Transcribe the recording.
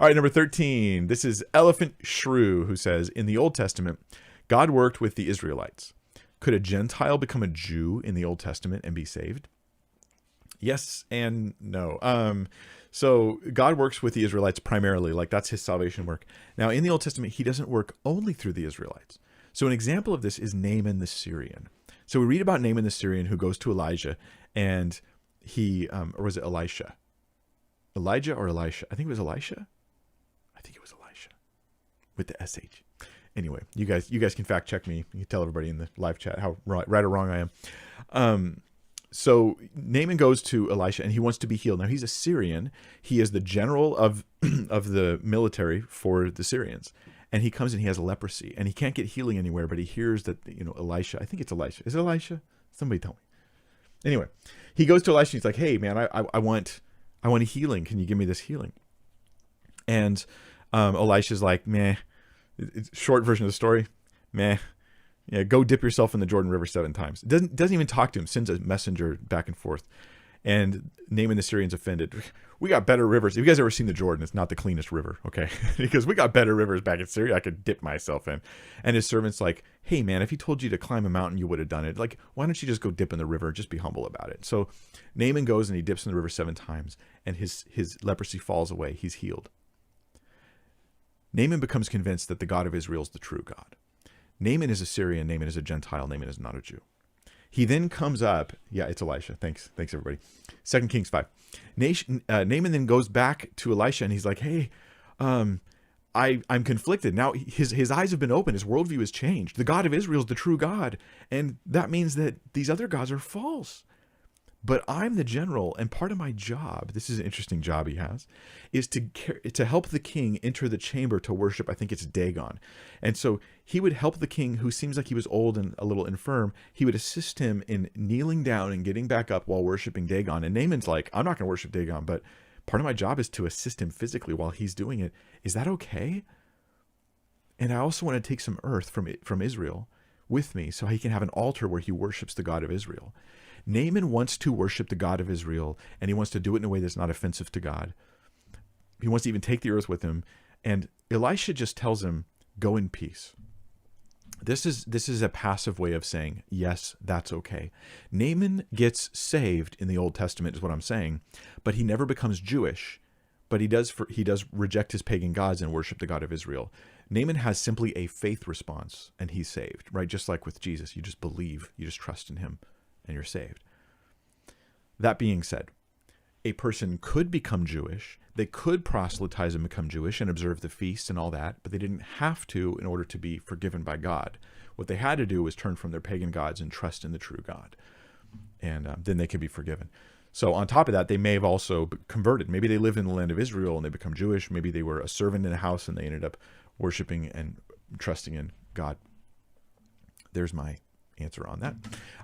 All right, number 13. This is Elephant Shrew, who says, in the Old Testament, God worked with the Israelites. Could a Gentile become a Jew in the Old Testament and be saved? Yes and no. So God works with the Israelites primarily, like that's his salvation work. Now, in the Old Testament, he doesn't work only through the Israelites. So an example of this is Naaman the Syrian. So we read about Naaman the Syrian who goes to Elijah, and he, or was it Elisha? Elijah or Elisha? I think it was Elisha. I think it was Elisha with the SH. Anyway, you guys can fact check me. You can tell everybody in the live chat how right or wrong I am. So Naaman goes to Elisha and he wants to be healed. Now he's a Syrian. He is the general of the military for the Syrians. And he comes and he has leprosy and he can't get healing anywhere, but he hears that, Elisha, I think it's Elisha. Is it Elisha? Somebody tell me. Anyway, he goes to Elisha and he's like, hey man, I want a healing. Can you give me this healing? And Elisha's like, meh. Short version of the story, meh. Yeah, go dip yourself in the Jordan River 7 times. Doesn't even talk to him, sends a messenger back and forth. And Naaman the Syrian's offended. We got better rivers. If you guys ever seen the Jordan, it's not the cleanest river, okay? Because we got better rivers back in Syria I could dip myself in. And his servant's like, hey man, if he told you to climb a mountain, you would have done it. Like, why don't you just go dip in the river? Just be humble about it. So Naaman goes and he dips in the river 7 times, and his leprosy falls away. He's healed. Naaman becomes convinced that the God of Israel is the true God. Naaman is a Syrian. Naaman is a Gentile. Naaman is not a Jew. He then comes up. Yeah, it's Elisha. Thanks everybody. 2 Kings 5. Naaman then goes back to Elisha and he's like, hey, I'm conflicted. Now his eyes have been opened. His worldview has changed. The God of Israel is the true God. And that means that these other gods are false. But I'm the general, and part of my job, this is an interesting job he has, is to help the king enter the chamber to worship, I think it's Dagon. And so he would help the king, who seems like he was old and a little infirm. He would assist him in kneeling down and getting back up while worshiping Dagon. And Naaman's like, I'm not going to worship Dagon, but part of my job is to assist him physically while he's doing it. Is that okay? And I also want to take some earth from Israel with me so he can have an altar where he worships the God of Israel. Naaman wants to worship the God of Israel, and he wants to do it in a way that's not offensive to God. He wants to even take the earth with him. And Elisha just tells him, go in peace. This is a passive way of saying, yes, that's okay. Naaman gets saved in the Old Testament is what I'm saying, but he never becomes Jewish. But he does reject his pagan gods and worship the God of Israel. Naaman has simply a faith response, and he's saved, right? Just like with Jesus, you just believe, you just trust in him, and you're saved. That being said, a person could become Jewish. They could proselytize and become Jewish and observe the feasts and all that, but they didn't have to in order to be forgiven by God. What they had to do was turn from their pagan gods and trust in the true God. And then they could be forgiven. So on top of that, they may have also converted. Maybe they lived in the land of Israel and they become Jewish. Maybe they were a servant in a house and they ended up worshiping and trusting in God. There's my answer on that.